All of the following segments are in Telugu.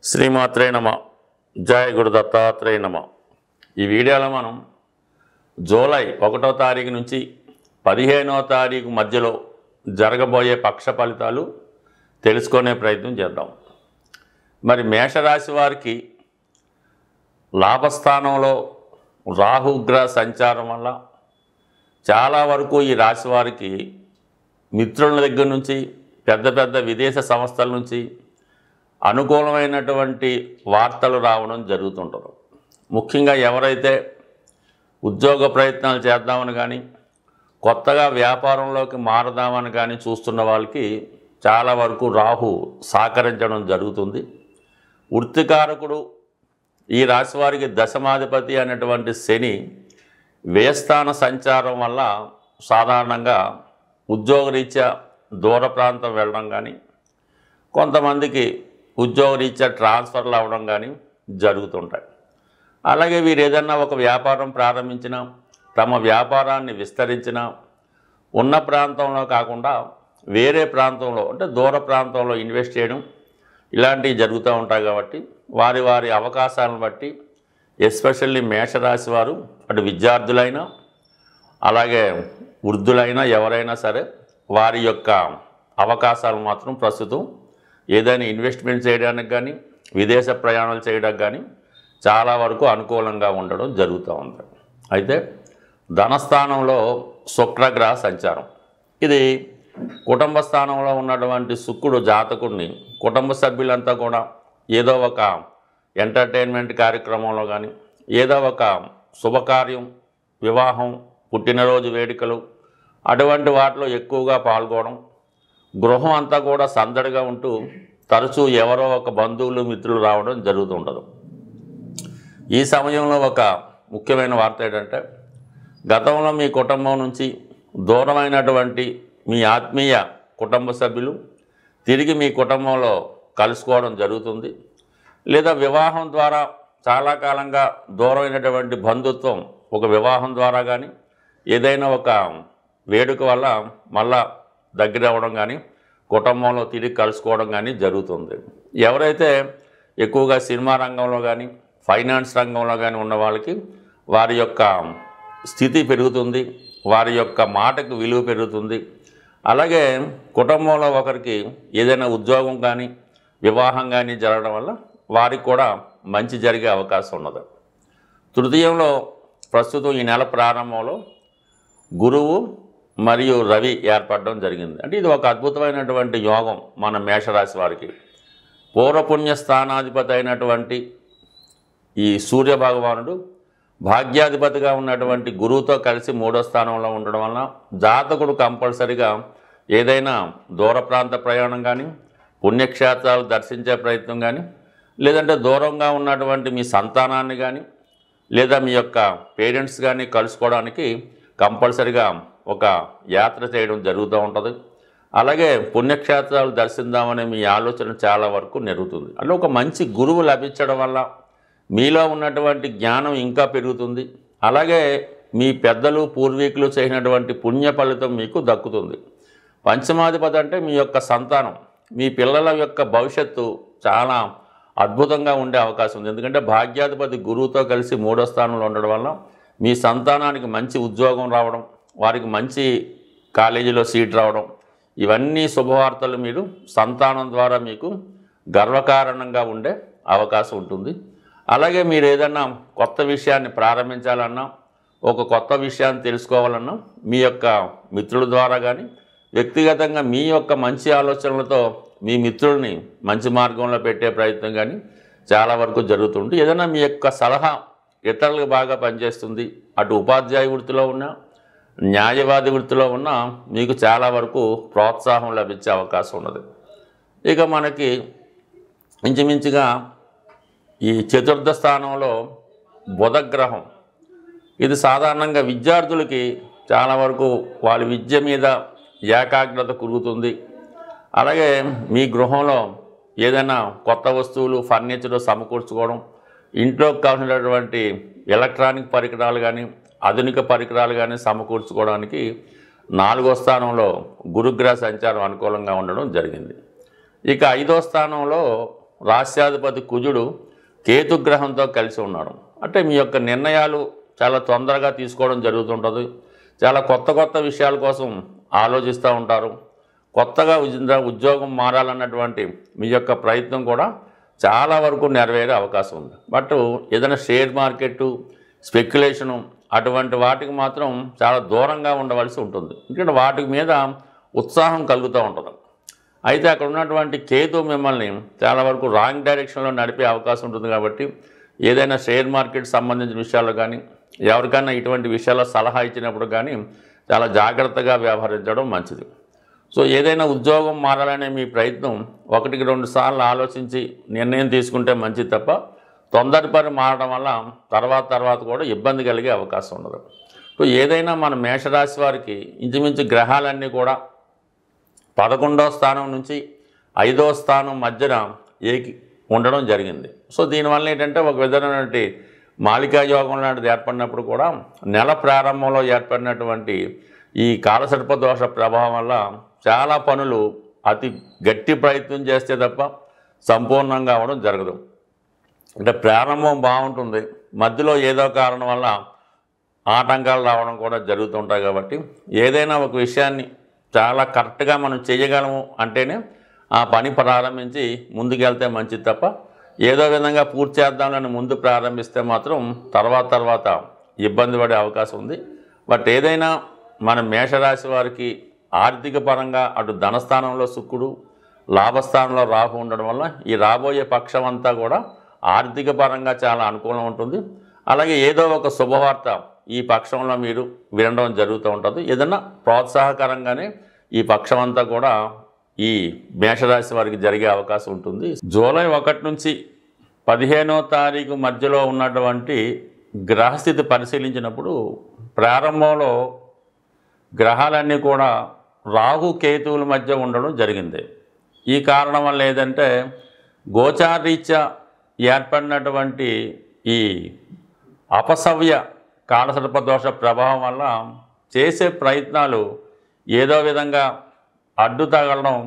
శ్రీమాత్రే నమ. జయ గురు దత్తాత్రేయ నమ. ఈ వీడియోలో మనం జూలై 1వ తారీఖు నుంచి 15వ తారీఖు మధ్యలో జరగబోయే పక్ష ఫలితాలు తెలుసుకునే ప్రయత్నం చేద్దాం. మరి మేషరాశి వారికి లాభస్థానంలో రాహుగ్రహ సంచారం వల్ల చాలా వరకు ఈ రాశి వారికి మిత్రుల దగ్గర నుంచి పెద్ద పెద్ద విదేశ సంస్థల నుంచి అనుకూలమైనటువంటి వార్తలు రావడం జరుగుతుంటుంది. ముఖ్యంగా ఎవరైతే ఉద్యోగ ప్రయత్నాలు చేద్దామని కానీ కొత్తగా వ్యాపారంలోకి మారదామని కానీ చూస్తున్న వాళ్ళకి చాలా వరకు రాహు సహకరించడం జరుగుతుంది. వృత్తికారకుడు ఈ రాశి వారికి దశమాధిపతి అనేటువంటి శని వ్యయస్థాన సంచారం వల్ల సాధారణంగా ఉద్యోగరీత్యా దూర ప్రాంతం వెళ్ళడం కానీ కొంతమందికి ఉద్యోగరీత్యా ట్రాన్స్ఫర్లు అవ్వడం కానీ జరుగుతుంటాయి. అలాగే వీరు ఏదన్నా ఒక వ్యాపారం ప్రారంభించినా తమ వ్యాపారాన్ని విస్తరించినా ఉన్న ప్రాంతంలో కాకుండా వేరే ప్రాంతంలో అంటే దూర ప్రాంతంలో ఇన్వెస్ట్ చేయడం ఇలాంటివి జరుగుతూ ఉంటాయి. కాబట్టి వారి వారి అవకాశాలను బట్టి ఎస్పెషల్లీ మేషరాశి వారు అటు విద్యార్థులైనా అలాగే వృద్ధులైనా ఎవరైనా సరే వారి యొక్క అవకాశాలు మాత్రం ప్రస్తుతం ఏదైనా ఇన్వెస్ట్మెంట్ చేయడానికి కానీ విదేశ ప్రయాణాలు చేయడానికి కానీ చాలా వరకు అనుకూలంగా ఉండడం జరుగుతూ ఉంది. అయితే ధనస్థానంలో శుక్రగ్రహ సంచారం, ఇది కుటుంబ స్థానంలో ఉన్నటువంటి శుక్రుడు జాతకుడిని కుటుంబ సభ్యులంతా కూడా ఏదో ఒక ఎంటర్టైన్మెంట్ కార్యక్రమంలో కానీ ఏదో ఒక శుభకార్యం, వివాహం, పుట్టినరోజు వేడుకలు అటువంటి వాటిలో ఎక్కువగా పాల్గొనడం, గృహం అంతా కూడా సందడిగా ఉంటూ తరచూ ఎవరో ఒక బంధువులు మిత్రులు రావడం జరుగుతుండదు. ఈ సమయంలో ఒక ముఖ్యమైన వార్త ఏంటంటే గతంలో మీ కుటుంబం నుంచి దూరమైనటువంటి మీ ఆత్మీయ కుటుంబ సభ్యులు తిరిగి మీ కుటుంబంలో కలుసుకోవడం జరుగుతుంది. లేదా వివాహం ద్వారా చాలా కాలంగా దూరమైనటువంటి బంధుత్వం ఒక వివాహం ద్వారా కానీ ఏదైనా ఒక వేడుక వల్ల మళ్ళా దగ్గర అవ్వడం కానీ కుటుంబంలో తిరిగి కలుసుకోవడం కానీ జరుగుతుంది. ఎవరైతే ఎక్కువగా సినిమా రంగంలో కానీ ఫైనాన్స్ రంగంలో కానీ ఉన్న వాళ్ళకి వారి యొక్క స్థితి పెరుగుతుంది, వారి యొక్క మాటకు విలువ పెరుగుతుంది. అలాగే కుటుంబంలో ఒకరికి ఏదైనా ఉద్యోగం కానీ వివాహం కానీ జరగడం వల్ల వారికి కూడా మంచి జరిగే అవకాశం ఉన్నది. తృతీయంలో ప్రస్తుతం ఈ నెల ప్రారంభంలో గురువు మరియు రవి ఏర్పడడం జరిగింది. అంటే ఇది ఒక అద్భుతమైనటువంటి యోగం మన మేషరాశి వారికి. పూర్వపుణ్య స్థానాధిపతి అయినటువంటి ఈ సూర్య భగవానుడు భాగ్యాధిపతిగా ఉన్నటువంటి గురువుతో కలిసి 3వ స్థానంలో ఉండడం వలన జాతకుడు కంపల్సరిగా ఏదైనా దూర ప్రాంత ప్రయాణం కానీ పుణ్యక్షేత్రాలు దర్శించే ప్రయత్నం కానీ లేదంటే దూరంగా ఉన్నటువంటి మీ సంతానాన్ని కానీ లేదా మీ యొక్క పేరెంట్స్ కానీ కలుసుకోవడానికి కంపల్సరిగా ఒక యాత్ర చేయడం జరుగుతూ ఉంటుంది. అలాగే పుణ్యక్షేత్రాలు దర్శిద్దామనే మీ ఆలోచన చాలా వరకు నెరుగుతుంది. అంటే ఒక మంచి గురువు లభించడం వల్ల మీలో ఉన్నటువంటి జ్ఞానం ఇంకా పెరుగుతుంది. అలాగే మీ పెద్దలు పూర్వీకులు చేసినటువంటి పుణ్య ఫలితం మీకు దక్కుతుంది. పంచమాధిపతి అంటే మీ యొక్క సంతానం, మీ పిల్లల యొక్క భవిష్యత్తు చాలా అద్భుతంగా ఉండే అవకాశం ఉంది. ఎందుకంటే భాగ్యాధిపతి గురువుతో కలిసి 3వ స్థానంలో ఉండడం వల్ల మీ సంతానానికి మంచి ఉద్యోగం రావడం, వారికి మంచి కాలేజీలో సీట్ రావడం, ఇవన్నీ శుభవార్తలు మీరు సంతానం ద్వారా మీకు గర్వకారణంగా ఉండే అవకాశం ఉంటుంది. అలాగే మీరు ఏదన్నా కొత్త విషయాన్ని ప్రారంభించాలన్నా ఒక కొత్త విషయాన్ని తెలుసుకోవాలన్నా మీ యొక్క మిత్రుల ద్వారా కానీ వ్యక్తిగతంగా మీ యొక్క మంచి ఆలోచనలతో మీ మిత్రుల్ని మంచి మార్గంలో పెట్టే ప్రయత్నం కానీ చాలా వరకు జరుగుతుంది. ఏదైనా మీ యొక్క సలహా ఇతరులకు బాగా పనిచేస్తుంది. అటు ఉపాధ్యాయ వృత్తిలో ఉన్న న్యాయవాది వృత్తిలో ఉన్న మీకు చాలా వరకు ప్రోత్సాహం లభించే అవకాశం ఉన్నది. ఇక మనకి ఇంచుమించుగా ఈ 4వ స్థానంలో బుధగ్రహం, ఇది సాధారణంగా విద్యార్థులకి చాలా వరకు వాళ్ళ విద్య మీద ఏకాగ్రత కురుగుతుంది. అలాగే మీ గృహంలో ఏదైనా కొత్త వస్తువులు ఫర్నిచర్ సమకూర్చుకోవడం, ఇంట్లోకి కావాల్సినటువంటి ఎలక్ట్రానిక్ పరికరాలు కానీ ఆధునిక పరికరాలు కానీ సమకూర్చుకోవడానికి 4వ స్థానంలో గురుగ్రహ సంచారం అనుకూలంగా ఉండడం జరిగింది. ఇక 5వ స్థానంలో రాస్యాధిపతి కుజుడు కేతుగ్రహంతో కలిసి ఉన్నాడు. అంటే మీ యొక్క నిర్ణయాలు చాలా తొందరగా తీసుకోవడం జరుగుతుంటుంది. చాలా కొత్త కొత్త విషయాల కోసం ఆలోచిస్తూ ఉంటారు. కొత్తగా ఉద్యోగం మారాలన్నటువంటి మీ యొక్క ప్రయత్నం కూడా చాలా వరకు నెరవేరే అవకాశం ఉంది. బట్ ఏదైనా షేర్ మార్కెట్ స్పెక్యులేషను అటువంటి వాటికి మాత్రం చాలా దూరంగా ఉండవలసి ఉంటుంది. ఎందుకంటే వాటి మీద ఉత్సాహం కలుగుతూ ఉంటుంది. అయితే అక్కడ ఉన్నటువంటి కేతు మిమ్మల్ని చాలా వరకు రాంగ్ డైరెక్షన్లో నడిపే అవకాశం ఉంటుంది. కాబట్టి ఏదైనా షేర్ మార్కెట్ సంబంధించిన విషయాల్లో కానీ ఎవరికైనా ఇటువంటి విషయాల్లో సలహా ఇచ్చినప్పుడు కానీ చాలా జాగ్రత్తగా వ్యవహరించడం మంచిది. సో ఏదైనా ఉద్యోగం మారాలనే మీ ప్రయత్నం 1-2 సార్లు ఆలోచించి నిర్ణయం తీసుకుంటే మంచిది తప్ప తొందరపడి మారడం వల్ల తర్వాత కూడా ఇబ్బంది కలిగే అవకాశం ఉండదు. సో ఏదైనా మన మేషరాశి వారికి ఇంచుమించు గ్రహాలన్నీ కూడా 11వ స్థానం నుంచి 5వ స్థానం మధ్యన ఉండడం జరిగింది. సో దీనివల్ల ఏంటంటే ఒక విధమైనటువంటి మాలికా యోగం లాంటిది ఏర్పడినప్పుడు కూడా నెల ప్రారంభంలో ఏర్పడినటువంటి ఈ కాలసర్పదోష ప్రభావం వల్ల చాలా పనులు అతి గట్టి ప్రయత్నం చేస్తే తప్ప సంపూర్ణంగా అవడం జరగదు. అంటే ప్రారంభం బాగుంటుంది, మధ్యలో ఏదో కారణం వల్ల ఆటంకాలు రావడం కూడా జరుగుతుంటాయి. కాబట్టి ఏదైనా ఒక విషయాన్ని చాలా కరెక్ట్గా మనం చేయగలము అంటేనే ఆ పని ప్రారంభించి ముందుకెళ్తే మంచిది తప్ప ఏదో విధంగా పూర్తి చేద్దామని ముందు ప్రారంభిస్తే మాత్రం తర్వాత ఇబ్బంది పడే అవకాశం ఉంది. బట్ ఏదైనా మన మేషరాశి వారికి ఆర్థిక పరంగా అటు ధనస్థానంలో శుక్రుడు, లాభస్థానంలో రాహు ఉండడం వల్ల ఈ రాబోయే పక్షం అంతా కూడా ఆర్థిక పరంగా చాలా అనుకూలం ఉంటుంది. అలాగే ఏదో ఒక శుభవార్త ఈ పక్షంలో మీరు వినడం జరుగుతూ ఉంటుంది. ఏదన్నా ప్రోత్సాహకరంగానే ఈ పక్షం అంతా కూడా ఈ మేషరాశి వారికి జరిగే అవకాశం ఉంటుంది. జూలై 1 నుంచి 15వ తారీఖు మధ్యలో ఉన్నటువంటి గ్రహస్థితి పరిశీలించినప్పుడు ప్రారంభంలో గ్రహాలన్నీ కూడా రాహు కేతువుల మధ్య ఉండడం జరిగింది. ఈ కారణం వల్ల ఏదంటే గోచారీత్యా ఏర్పడినటువంటి ఈ అపసవ్య కాలసర్పదోష ప్రభావం వల్ల చేసే ప్రయత్నాలు ఏదో విధంగా అడ్డు తగలడం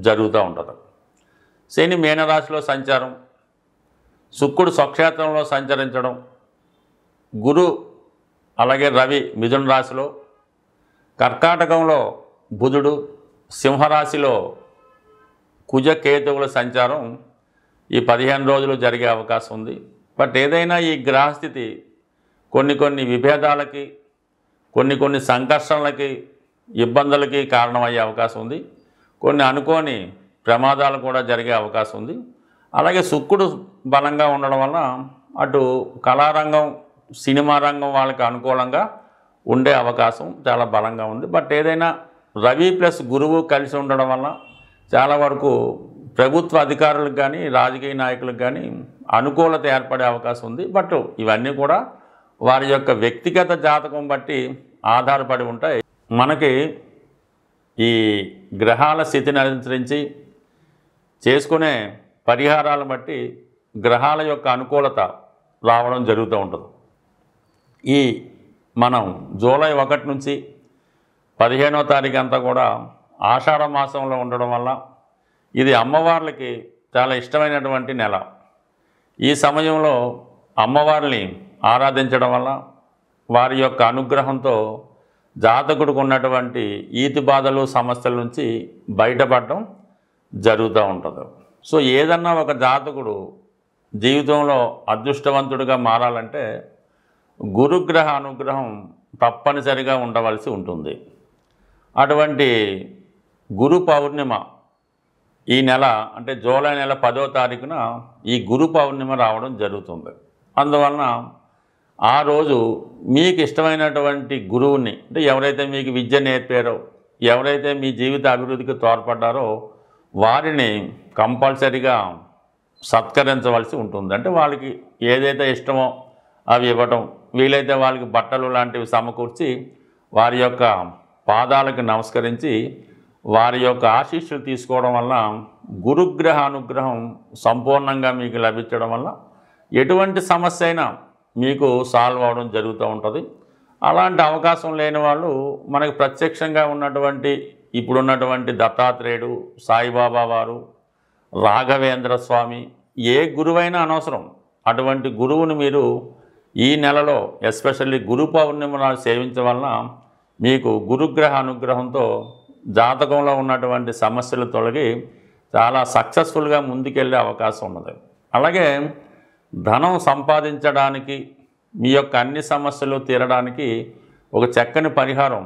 జరుగుతూ ఉంటుంది. శని మీనరాశిలో సంచారం, శుక్రుడు స్వక్షేత్రంలో సంచరించడం, గురు అలాగే రవి మిథున రాశిలో, కర్కాటకంలో బుధుడు, సింహరాశిలో కుజ కేతువుల సంచారం ఈ 15 రోజులు జరిగే అవకాశం ఉంది. బట్ ఏదైనా ఈ గ్రహస్థితి కొన్ని విభేదాలకి కొన్ని సంఘర్షణలకి ఇబ్బందులకి కారణమయ్యే అవకాశం ఉంది. కొన్ని అనుకోని ప్రమాదాలు కూడా జరిగే అవకాశం ఉంది. అలాగే శుక్రుడు బలంగా ఉండడం వల్ల అటు కళారంగం, సినిమా రంగం వాళ్ళకి అనుకూలంగా ఉండే అవకాశం చాలా బలంగా ఉంది. బట్ ఏదైనా రవి ప్లస్ గురువు కలిసి ఉండడం వల్ల చాలా వరకు ప్రభుత్వ అధికారులకు కానీ రాజకీయ నాయకులకు కానీ అనుకూలత ఏర్పడే అవకాశం ఉంది. బట్ ఇవన్నీ కూడా వారి యొక్క వ్యక్తిగత జాతకం బట్టి ఆధారపడి ఉంటాయి. మనకి ఈ గ్రహాల స్థితిని అనుసరించి చేసుకునే పరిహారాలను బట్టి గ్రహాల యొక్క అనుకూలత రావడం జరుగుతూ ఉంటుంది. ఈ మనం జూలై 1 నుంచి 15వ తారీఖు అంతా కూడా ఆషాఢ మాసంలో ఉండడం వల్ల ఇది అమ్మవార్లకి చాలా ఇష్టమైనటువంటి నెల. ఈ సమయంలో అమ్మవారిని ఆరాధించడం వల్ల వారి యొక్క అనుగ్రహంతో జాతకుడికి ఉన్నటువంటి ఈతి బాధలు, సమస్యల నుంచి బయటపడడం జరుగుతూ ఉంటుంది. సో ఏదన్నా ఒక జాతకుడు జీవితంలో అదృష్టవంతుడిగా మారాలంటే గురుగ్రహ అనుగ్రహం తప్పనిసరిగా ఉండవలసి ఉంటుంది. అటువంటి గురు పౌర్ణిమ ఈ నెల అంటే జూలై నెల 10వ తారీఖున ఈ గురు పౌర్ణిమ రావడం జరుగుతుంది. అందువలన ఆ రోజు మీకు ఇష్టమైనటువంటి గురువుని, అంటే ఎవరైతే మీకు విద్య నేర్పారో, ఎవరైతే మీ జీవిత అభివృద్ధికి తోడ్పడ్డారో వారిని కంపల్సరీగా సత్కరించవలసి ఉంటుంది. అంటే వాళ్ళకి ఏదైతే ఇష్టమో అవి ఇవ్వటం, వీలైతే వాళ్ళకి బట్టలు లాంటివి సమకూర్చి వారి యొక్క పాదాలకు నమస్కరించి వారి యొక్క ఆశీస్సులు తీసుకోవడం వల్ల గురుగ్రహ అనుగ్రహం సంపూర్ణంగా మీకు లభించడం వల్ల ఎటువంటి సమస్య అయినా మీకు సాల్వ్ అవ్వడం జరుగుతూ ఉంటుంది. అలాంటి అవకాశం లేని వాళ్ళు మనకి ప్రత్యక్షంగా ఉన్నటువంటి ఇప్పుడున్నటువంటి దత్తాత్రేయుడు, సాయిబాబా వారు, రాఘవేంద్ర స్వామి, ఏ గురువైనా అనవసరం, అటువంటి గురువుని మీరు ఈ నెలలో ఎస్పెషల్లీ గురు పౌర్ణిమ నాడు సేవించడం వలన మీకు గురుగ్రహ అనుగ్రహంతో జాతకంలో ఉన్నటువంటి సమస్యలు తొలగి చాలా సక్సెస్ఫుల్గా ముందుకెళ్ళే అవకాశం ఉన్నది. అలాగే ధనం సంపాదించడానికి, మీ యొక్క అన్ని సమస్యలు తీరడానికి ఒక చక్కని పరిహారం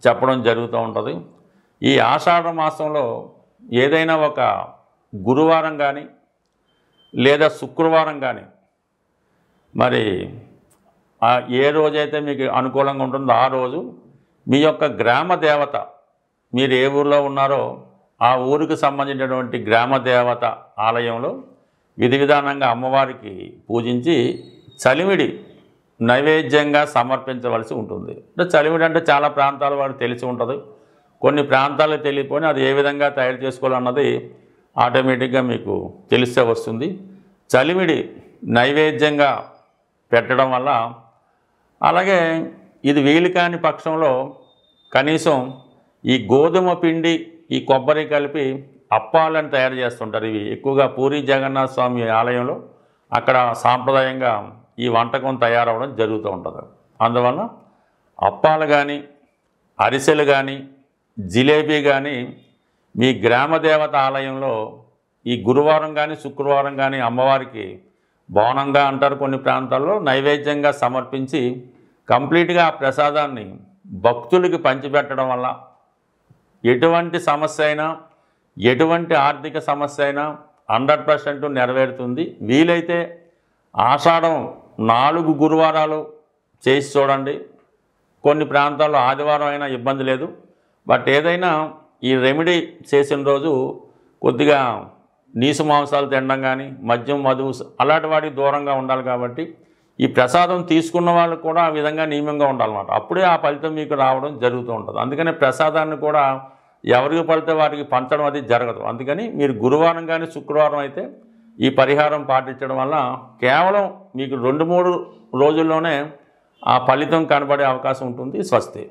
చెప్పడం జరుగుతూ ఉంటుంది. ఈ ఆషాఢ మాసంలో ఏదైనా ఒక గురువారం కానీ లేదా శుక్రవారం కానీ, మరి ఏ రోజైతే మీకు అనుకూలంగా ఉంటుందో ఆ రోజు మీ యొక్క గ్రామ దేవత, మీరు ఏ ఊరిలో ఉన్నారో ఆ ఊరికి సంబంధించినటువంటి గ్రామ దేవత ఆలయంలో విధి విధానంగా అమ్మవారికి పూజించి చలిమిడి నైవేద్యంగా సమర్పించవలసి ఉంటుంది. అంటే చలిమిడి అంటే చాలా ప్రాంతాల వారికి తెలిసి ఉంటుంది, కొన్ని ప్రాంతాలకు తెలియకపోయినా అది ఏ విధంగా తయారు చేసుకోవాలన్నది ఆటోమేటిక్గా మీకు తెలిసే వస్తుంది. చలిమిడి నైవేద్యంగా పెట్టడం వల్ల, అలాగే ఇది వీలు కాని పక్షంలో కనీసం ఈ గోధుమ పిండి, ఈ కొబ్బరి కలిపి అప్పాలను తయారు చేస్తుంటారు. ఇవి ఎక్కువగా పూరి జగన్నాథ స్వామి ఆలయంలో అక్కడ సాంప్రదాయంగా ఈ వంటకం తయారవడం జరుగుతూ ఉంటుంది. అందువల్ల అప్పాలు కానీ, అరిసెలు కానీ, జిలేబీ కానీ మీ గ్రామదేవత ఆలయంలో ఈ గురువారం కానీ శుక్రవారం కానీ అమ్మవారికి బోనంగా అంటారు కొన్ని ప్రాంతాల్లో, నైవేద్యంగా సమర్పించి కంప్లీట్గా ఆ ప్రసాదాన్ని భక్తులకి పంచిపెట్టడం వల్ల ఎటువంటి సమస్య అయినా, ఎటువంటి ఆర్థిక సమస్య అయినా 100% నెరవేరుతుంది. వీలైతే ఆషాఢం 4 గురువారాలు చేసి చూడండి. కొన్ని ప్రాంతాల్లో ఆదివారం అయినా ఇబ్బంది లేదు. బట్ ఏదైనా ఈ రెమెడీ చేసిన రోజు కొద్దిగా నీసు మాంసాలు తినడం కానీ, మద్యం మధువు అలాంటి వాటికి దూరంగా ఉండాలి. కాబట్టి ఈ ప్రసాదం తీసుకున్న వాళ్ళు కూడా ఆ విధంగా నియమంగా ఉండాలన్నమాట. అప్పుడే ఆ ఫలితం మీకు రావడం జరుగుతూ ఉంటుంది. అందుకనే ప్రసాదాన్ని కూడా ఎవరికి పడితే వారికి పంచడం అది జరగదు. అందుకని మీరు గురువారం కానీ శుక్రవారం అయితే ఈ పరిహారం పాటించడం వల్ల కేవలం మీకు 2-3 రోజుల్లోనే ఆ ఫలితం కనబడే అవకాశం ఉంటుంది. స్వస్తి.